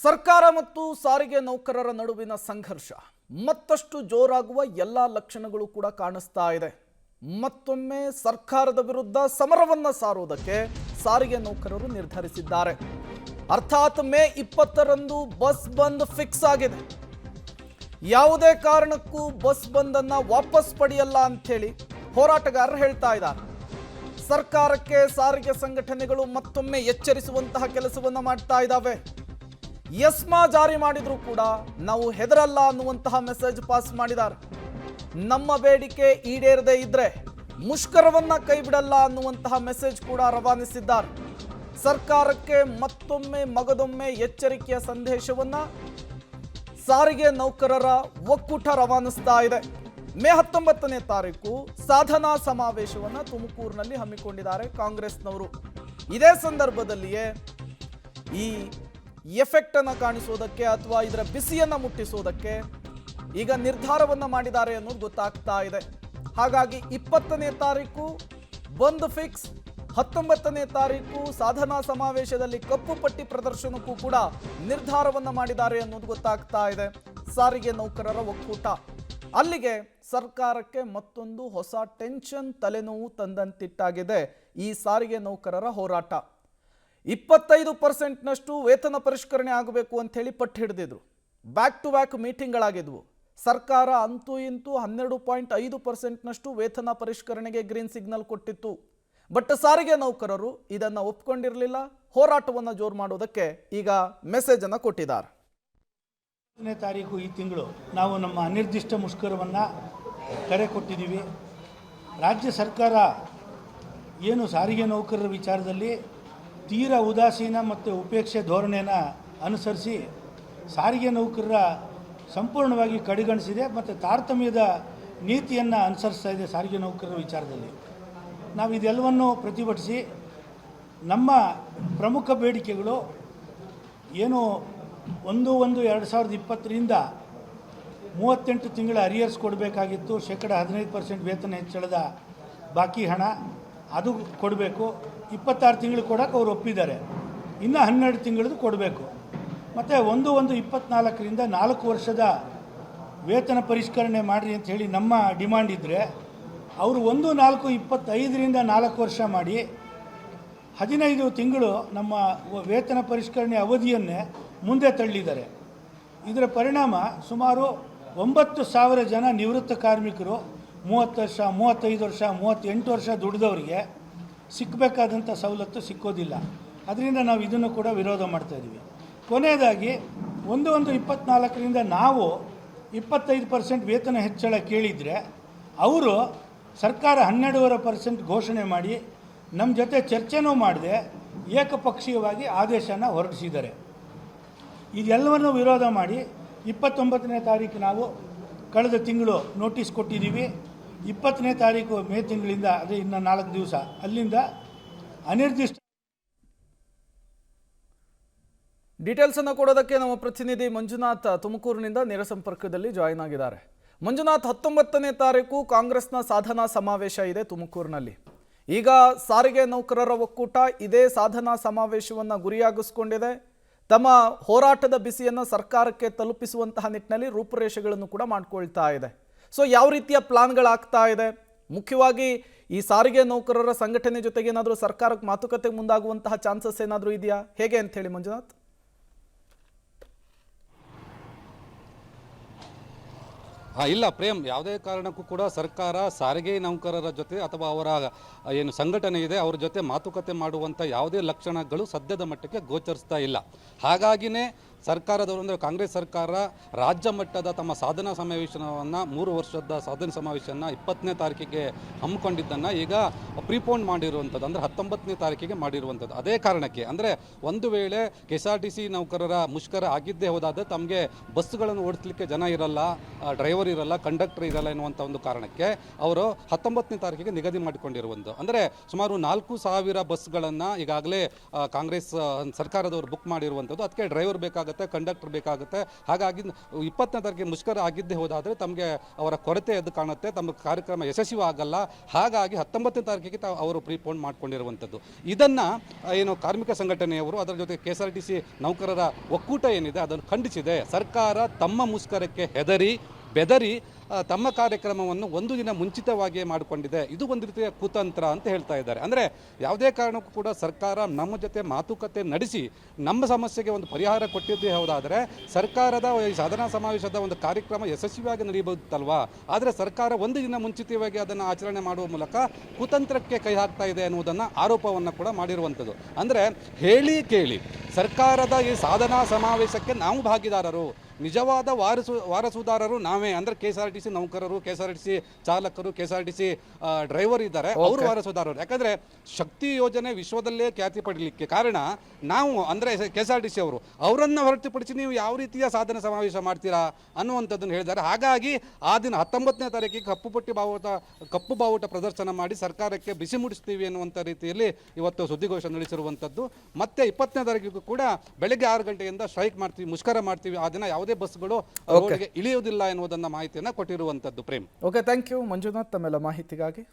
ಸರ್ಕಾರ ಮತ್ತು ಸಾರಿಗೆ ನೌಕರರ ನಡುವಿನ ಸಂಘರ್ಷ ಮತ್ತಷ್ಟು ಜೋರಾಗುವ ಎಲ್ಲ ಲಕ್ಷಣಗಳು ಕೂಡ ಕಾಣಿಸ್ತಾ ಇದೆ. ಮತ್ತೊಮ್ಮೆ ಸರ್ಕಾರದ ವಿರುದ್ಧ ಸಮರವನ್ನ ಸಾರುವುದಕ್ಕೆ ಸಾರಿಗೆ ನೌಕರರು ನಿರ್ಧರಿಸಿದ್ದಾರೆ. ಅರ್ಥಾತ್ ಮೇ 20ರಂದು ಬಸ್ ಬಂದ್ ಫಿಕ್ಸ್ ಆಗಿದೆ. ಯಾವುದೇ ಕಾರಣಕ್ಕೂ ಬಸ್ ಬಂದ್ ಅನ್ನ ವಾಪಸ್ ಪಡೆಯಲ್ಲ ಅಂತ ಹೇಳಿ ಹೋರಾಟಗಾರರು ಹೇಳ್ತಾ ಇದ್ದಾರೆ. ಸರ್ಕಾರಕ್ಕೆ ಸಾರಿಗೆ ಸಂಘಟನೆಗಳು ಮತ್ತೊಮ್ಮೆ ಎಚ್ಚರಿಸುವಂತಹ ಕೆಲಸವನ್ನ ಮಾಡ್ತಾ ಇದ್ದಾವೆ. ಎಸ್ಮಾ ಜಾರಿ ಮಾಡಿದ್ರು ಕೂಡ ನಾವು ಹೆದರಲ್ಲ ಅನ್ನುವಂತಹ ಮೆಸೇಜ್ ಪಾಸ್ ಮಾಡಿದ್ದಾರೆ. ನಮ್ಮ ಬೇಡಿಕೆ ಈಡೇರದೇ ಇದ್ರೆ ಮುಷ್ಕರವನ್ನ ಕೈ ಬಿಡಲ್ಲ ಅನ್ನುವಂತಹ ಮೆಸೇಜ್ ಕೂಡ ರವಾನಿಸಿದ್ದಾರೆ. ಸರ್ಕಾರಕ್ಕೆ ಮತ್ತೊಮ್ಮೆ ಮಗದೊಮ್ಮೆ ಎಚ್ಚರಿಕೆಯ ಸಂದೇಶವನ್ನ ಸಾರಿಗೆ ನೌಕರರ ಒಕ್ಕೂಟ ರವಾನಿಸ್ತಾ ಇದೆ. ಮೇ 19ನೇ ತಾರೀಕು ಸಾಧನಾ ಸಮಾವೇಶವನ್ನ ತುಮಕೂರಿನಲ್ಲಿ ಹಮ್ಮಿಕೊಂಡಿದ್ದಾರೆ ಕಾಂಗ್ರೆಸ್ನವರು. ಇದೇ ಸಂದರ್ಭದಲ್ಲಿಯೇ ಈ ಎಫೆಕ್ಟ್ ಅನ್ನು ಕಾಣಿಸೋದಕ್ಕೆ ಅಥವಾ ಇದರ ಬಿಸಿಯನ್ನ ಮುಟ್ಟಿಸೋದಕ್ಕೆ ಈಗ ನಿರ್ಧಾರವನ್ನ ಮಾಡಿದ್ದಾರೆ ಅನ್ನೋದು ಗೊತ್ತಾಗ್ತಾ ಇದೆ. ಹಾಗಾಗಿ 20ನೇ ತಾರೀಕು ಬಂದ್ ಫಿಕ್ಸ್, 19ನೇ ತಾರೀಕು ಸಾಧನಾ ಸಮಾವೇಶದಲ್ಲಿ ಕಪ್ಪು ಪಟ್ಟಿ ಪ್ರದರ್ಶನಕ್ಕೂ ಕೂಡ ನಿರ್ಧಾರವನ್ನ ಮಾಡಿದ್ದಾರೆ ಅನ್ನೋದು ಗೊತ್ತಾಗ್ತಾ ಇದೆ ಸಾರಿಗೆ ನೌಕರರ ಒಕ್ಕೂಟ. ಅಲ್ಲಿಗೆ ಸರ್ಕಾರಕ್ಕೆ ಮತ್ತೊಂದು ಹೊಸ ಟೆನ್ಷನ್, ತಲೆನೋವು ತಂದಂತಿಟ್ಟಾಗಿದೆ ಈ ಸಾರಿಗೆ ನೌಕರರ ಹೋರಾಟ. 25%ನಷ್ಟು ವೇತನ ಪರಿಷ್ಕರಣೆ ಆಗಬೇಕು ಅಂತ ಹೇಳಿ ಪಟ್ಟು ಹಿಡಿದಿದ್ರು. ಬ್ಯಾಕ್ ಟು ಬ್ಯಾಕ್ ಮೀಟಿಂಗ್ಗಳಾಗಿದ್ವು. ಸರ್ಕಾರ ಅಂತೂ ಇಂತೂ 12.5%ನಷ್ಟು ವೇತನ ಪರಿಷ್ಕರಣೆಗೆ ಗ್ರೀನ್ ಸಿಗ್ನಲ್ ಕೊಟ್ಟಿತ್ತು. ಬಟ್ ಸಾರಿಗೆ ನೌಕರರು ಇದನ್ನ ಒಪ್ಕೊಂಡಿರಲಿಲ್ಲ. ಹೋರಾಟವನ್ನು ಜೋರು ಮಾಡೋದಕ್ಕೆ ಈಗ ಮೆಸೇಜ್ ಅನ್ನು ಕೊಟ್ಟಿದ್ದಾರೆ. 10ನೇ ತಾರೀಕು ಈ ತಿಂಗಳು ನಾವು ನಮ್ಮ ಅನಿರ್ದಿಷ್ಟ ಮುಷ್ಕರವನ್ನು ಕರೆ ಕೊಟ್ಟಿದ್ದೀವಿ. ರಾಜ್ಯ ಸರ್ಕಾರ ಏನು ಸಾರಿಗೆ ನೌಕರರ ವಿಚಾರದಲ್ಲಿ ತೀರಾ ಉದಾಸೀನ ಮತ್ತು ಉಪೇಕ್ಷೆ ಧೋರಣೆಯನ್ನು ಅನುಸರಿಸಿ ಸಾರಿಗೆ ನೌಕರರ ಸಂಪೂರ್ಣವಾಗಿ ಕಡೆಗಣಿಸಿದೆ ಮತ್ತು ತಾರತಮ್ಯದ ನೀತಿಯನ್ನು ಅನುಸರಿಸ್ತಾ ಇದೆ ಸಾರಿಗೆ ನೌಕರರ ವಿಚಾರದಲ್ಲಿ. ನಾವು ಇದೆಲ್ಲವನ್ನು ಪ್ರತಿಭಟಿಸಿ ನಮ್ಮ ಪ್ರಮುಖ ಬೇಡಿಕೆಗಳು ಏನು 1/1/2020ರಿಂದ 38 ತಿಂಗಳ ಅರಿಯರ್ಸ್ ಕೊಡಬೇಕಾಗಿತ್ತು. 15% ವೇತನ ಹೆಚ್ಚಳದ ಬಾಕಿ ಹಣ ಅದು ಕೊಡಬೇಕು. 26 ತಿಂಗಳು ಕೊಡೋಕೆ ಅವರು ಒಪ್ಪಿದ್ದಾರೆ. ಇನ್ನು 12 ತಿಂಗಳದ್ದು ಕೊಡಬೇಕು. ಮತ್ತು 1/1/24ರಿಂದ 4 ವರ್ಷದ ವೇತನ ಪರಿಷ್ಕರಣೆ ಮಾಡಿರಿ ಅಂತ ಹೇಳಿ ನಮ್ಮ ಡಿಮಾಂಡ್ ಇದ್ದರೆ ಅವರು 1/4/25ರಿಂದ 4 ವರ್ಷ ಮಾಡಿ 15 ತಿಂಗಳು ನಮ್ಮ ವೇತನ ಪರಿಷ್ಕರಣೆ ಅವಧಿಯನ್ನೇ ಮುಂದೆ ತಳ್ಳಿದ್ದಾರೆ. ಇದರ ಪರಿಣಾಮ ಸುಮಾರು 9,000 ಜನ ನಿವೃತ್ತ ಕಾರ್ಮಿಕರು 30 ವರ್ಷ, 35 ವರ್ಷ, 38 ವರ್ಷ ದುಡಿದವರಿಗೆ ಸಿಕ್ಕಬೇಕಾದಂಥ ಸವಲತ್ತು ಸಿಕ್ಕೋದಿಲ್ಲ. ಅದರಿಂದ ನಾವು ಇದನ್ನು ಕೂಡ ವಿರೋಧ ಮಾಡ್ತಾಯಿದ್ದೀವಿ. ಕೊನೆಯದಾಗಿ 1/1/24ರಿಂದ ನಾವು 25% ವೇತನ ಹೆಚ್ಚಳ ಕೇಳಿದರೆ ಅವರು ಸರ್ಕಾರ 12.5% ಘೋಷಣೆ ಮಾಡಿ ನಮ್ಮ ಜೊತೆ ಚರ್ಚೆನೂ ಮಾಡದೆ ಏಕಪಕ್ಷೀಯವಾಗಿ ಆದೇಶನ ಹೊರಡಿಸಿದ್ದಾರೆ. ಇದೆಲ್ಲವನ್ನು ವಿರೋಧ ಮಾಡಿ 29ನೇ ತಾರೀಕು ನಾವು ಕಳೆದ ತಿಂಗಳು ನೋಟಿಸ್ ಕೊಟ್ಟಿದ್ದೀವಿ. 20ನೇ ತಾರೀಕು ಮೇ ತಿಂಗಳಿಂದ, ಅದೇ ಇನ್ನು 4 ದಿವಸ, ಅಲ್ಲಿಂದ ಅನಿರ್ದಿಷ್ಟ ಡೀಟೇಲ್ಸ್ ಅನ್ನು ಕೊಡೋದಕ್ಕೆ ನಮ್ಮ ಪ್ರತಿನಿಧಿ ಮಂಜುನಾಥ್ ತುಮಕೂರಿನಿಂದ ನೇರ ಸಂಪರ್ಕದಲ್ಲಿ ಜಾಯಿನ್ ಆಗಿದ್ದಾರೆ. ಮಂಜುನಾಥ್, 19ನೇ ತಾರೀಕು ಕಾಂಗ್ರೆಸ್ನ ಸಾಧನಾ ಸಮಾವೇಶ ಇದೆ ತುಮಕೂರಿನಲ್ಲಿ. ಈಗ ಸಾರಿಗೆ ನೌಕರರ ಒಕ್ಕೂಟ ಇದೇ ಸಾಧನಾ ಸಮಾವೇಶವನ್ನು ಗುರಿಯಾಗಿಸ್ಕೊಂಡಿದೆ. ತಮ್ಮ ಹೋರಾಟದ ಬಿಸಿಯನ್ನು ಸರ್ಕಾರಕ್ಕೆ ತಲುಪಿಸುವಂತಹ ನಿಟ್ಟಿನಲ್ಲಿ ರೂಪುರೇಷೆಗಳನ್ನು ಕೂಡ ಮಾಡ್ಕೊಳ್ತಾ ಇದೆ. ಸೊ ಯಾವ ರೀತಿಯ ಪ್ಲಾನ್ಗಳಾಗ್ತಾ ಇದೆ? ಮುಖ್ಯವಾಗಿ ಈ ಸಾರಿಗೆ ನೌಕರರ ಸಂಘಟನೆ ಜೊತೆಗೆ ಏನಾದರೂ ಸರ್ಕಾರಕ್ಕೆ ಮಾತುಕತೆಗೆ ಮುಂದಾಗುವಂತಹ ಚಾನ್ಸಸ್ ಏನಾದರೂ ಇದೆಯಾ? ಹೇಗೆ ಅಂತ ಹೇಳಿ ಮಂಜುನಾಥ್. ಇಲ್ಲ ಪ್ರೇಮ್, ಯಾವುದೇ ಕಾರಣಕ್ಕೂ ಕೂಡ ಸರ್ಕಾರ ಸಾರಿಗೆ ನೌಕರರ ಜೊತೆ ಅಥವಾ ಅವರ ಏನು ಸಂಘಟನೆ ಇದೆ ಅವ್ರ ಜೊತೆ ಮಾತುಕತೆ ಮಾಡುವಂಥ ಯಾವುದೇ ಲಕ್ಷಣಗಳು ಸದ್ಯದ ಮಟ್ಟಕ್ಕೆ ಗೋಚರಿಸ್ತಾ ಇಲ್ಲ. ಹಾಗಾಗಿನೇ ಸರ್ಕಾರದವರು ಅಂದರೆ ಕಾಂಗ್ರೆಸ್ ಸರ್ಕಾರ ರಾಜ್ಯ ಮಟ್ಟದ ತಮ್ಮ ಸಾಧನಾ ಸಮಾವೇಶವನ್ನು 3 ವರ್ಷದ ಸಾಧನಾ ಸಮಾವೇಶನ 20ನೇ ತಾರೀಕಿಗೆ ಹಮ್ಮಿಕೊಂಡಿದ್ದನ್ನು ಈಗ ಪ್ರಿಪೋನ್ ಮಾಡಿರುವಂಥದ್ದು, ಅಂದರೆ 19ನೇ ತಾರೀಕಿಗೆ ಮಾಡಿರುವಂಥದ್ದು. ಅದೇ ಕಾರಣಕ್ಕೆ ಅಂದರೆ ಒಂದು ವೇಳೆ KSRTC ನೌಕರರ ಮುಷ್ಕರ ಆಗಿದ್ದೇ ಹೋದಾದರೆ ತಮಗೆ ಬಸ್ಸುಗಳನ್ನು ಓಡಿಸಲಿಕ್ಕೆ ಜನ ಇರಲ್ಲ, ಡ್ರೈವರ್ ಇರಲ್ಲ, ಕಂಡಕ್ಟರ್ ಇರಲ್ಲ ಎನ್ನುವಂಥ ಒಂದು ಕಾರಣಕ್ಕೆ ಅವರು 19ನೇ ತಾರೀಕಿಗೆ ನಿಗದಿ ಮಾಡಿಕೊಂಡಿರುವಂಥದ್ದು. ಅಂದರೆ ಸುಮಾರು 4,000 ಬಸ್ಗಳನ್ನು ಈಗಾಗಲೇ ಕಾಂಗ್ರೆಸ್ ಸರ್ಕಾರದವರು ಬುಕ್ ಮಾಡಿರುವಂಥದ್ದು. ಅದಕ್ಕೆ ಡ್ರೈವರ್ ಬೇಕಾಗುತ್ತೆ, ಬೇಕಾಗುತ್ತೆ, ಕಂಡಕ್ಟರ್ ಬೇಕಾಗುತ್ತೆ. ಹಾಗಾಗಿ 20ನೇ ತಾರೀಕಿಗೆ ಮುಷ್ಕರ ಆಗಿದ್ದೇ ಹೋದಾದರೆ ತಮಗೆ ಅವರ ಕೊರತೆ ಎದ್ದು ಕಾಣುತ್ತೆ, ತಮ್ಮ ಕಾರ್ಯಕ್ರಮ ಯಶಸ್ವಿ ಆಗಲ್ಲ. ಹಾಗಾಗಿ 19ನೇ ತಾರೀಕಿಗೆ ಅವರು ಪ್ರೀಪೋನ್ ಮಾಡ್ಕೊಂಡಿರುವಂಥದ್ದು. ಇದನ್ನು ಏನು ಕಾರ್ಮಿಕ ಸಂಘಟನೆಯವರು, ಅದರ ಜೊತೆ KSRTC ನೌಕರರ ಒಕ್ಕೂಟ ಏನಿದೆ ಅದನ್ನು ಖಂಡಿಸಿದೆ. ಸರ್ಕಾರ ತಮ್ಮ ಮುಷ್ಕರಕ್ಕೆ ಬೆದರಿ ತಮ್ಮ ಕಾರ್ಯಕ್ರಮವನ್ನು ಒಂದು ದಿನ ಮುಂಚಿತವಾಗಿಯೇ ಮಾಡಿಕೊಂಡಿದೆ. ಇದು ಒಂದು ರೀತಿಯ ಕುತಂತ್ರ ಅಂತ ಹೇಳ್ತಾ ಇದ್ದಾರೆ. ಅಂದರೆ ಯಾವುದೇ ಕಾರಣಕ್ಕೂ ಕೂಡ ಸರ್ಕಾರ ನಮ್ಮ ಜೊತೆ ಮಾತುಕತೆ ನಡೆಸಿ ನಮ್ಮ ಸಮಸ್ಯೆಗೆ ಒಂದು ಪರಿಹಾರ ಕೊಟ್ಟಿದ್ದೇ ಹೋದಾದರೆ ಸರ್ಕಾರದ ಈ ಸಾಧನಾ ಸಮಾವೇಶದ ಒಂದು ಕಾರ್ಯಕ್ರಮ ಯಶಸ್ವಿಯಾಗಿ ನಡೆಯಬಹುದಲ್ವಾ. ಆದರೆ ಸರ್ಕಾರ ಒಂದು ದಿನ ಮುಂಚಿತವಾಗಿ ಅದನ್ನು ಆಚರಣೆ ಮಾಡುವ ಮೂಲಕ ಕುತಂತ್ರಕ್ಕೆ ಕೈ ಹಾಕ್ತಾ ಇದೆ ಅನ್ನುವುದನ್ನು ಆರೋಪವನ್ನು ಕೂಡ ಮಾಡಿರುವಂಥದ್ದು. ಅಂದರೆ ಹೇಳಿ ಕೇಳಿ ಸರ್ಕಾರದ ಈ ಸಾಧನಾ ಸಮಾವೇಶಕ್ಕೆ ನಾವು ಭಾಗಿದಾರರು, ನಿಜವಾದ ವಾರಸುದಾರರು ನಾವೇ. ಅಂದರೆ KSRTC ನೌಕರರು, KSRTC ಚಾಲಕರು, KSRTC ಡ್ರೈವರ್ ಇದ್ದಾರೆ, ಅವರು ವಾರಸುದಾರರು. ಯಾಕಂದರೆ ಶಕ್ತಿ ಯೋಜನೆ ವಿಶ್ವದಲ್ಲೇ ಖ್ಯಾತಿ ಪಡಲಿಕ್ಕೆ ಕಾರಣ ನಾವು, ಅಂದರೆ KSRTC ಅವರನ್ನು ಹೊರತುಪಡಿಸಿ ನೀವು ಯಾವ ರೀತಿಯ ಸಾಧನ ಸಮಾವೇಶ ಮಾಡ್ತೀರಾ ಅನ್ನುವಂಥದ್ದನ್ನು ಹೇಳಿದ್ದಾರೆ. ಹಾಗಾಗಿ ಆ ದಿನ 19ನೇ ತಾರೀಕಿಗೆ ಕಪ್ಪು ಬಾವುಟ ಪ್ರದರ್ಶನ ಮಾಡಿ ಸರ್ಕಾರಕ್ಕೆ ಬಿಸಿ ಮುಡಿಸ್ತೀವಿ ಅನ್ನುವಂಥ ರೀತಿಯಲ್ಲಿ ಇವತ್ತು ಸುದ್ದಿಗೋಷ್ಠಿ ನಡೆಸಿರುವಂಥದ್ದು. ಮತ್ತೆ 20ನೇ ತಾರೀಕಿಗೂ ಕೂಡ ಬೆಳಗ್ಗೆ 6 ಗಂಟೆಯಿಂದ ಸ್ಟ್ರೈಕ್ ಮಾಡ್ತೀವಿ, ಮುಷ್ಕರ ಮಾಡ್ತೀವಿ. ಆ ದಿನ ಯಾವುದೇ ಬಸ್ಗಳು ರೋಡ್ಗೆ ಇಳಿಯುವುದಿಲ್ಲ ಎನ್ನುವುದನ್ನ ಮಾಹಿತಿಯನ್ನು ಕೊಟ್ಟಿರುವಂಥದ್ದು. Prem. Okay, thank you Manjunath ತಮ್ಮೆಲ್ಲ ಮಾಹಿತಿಗಾಗಿ.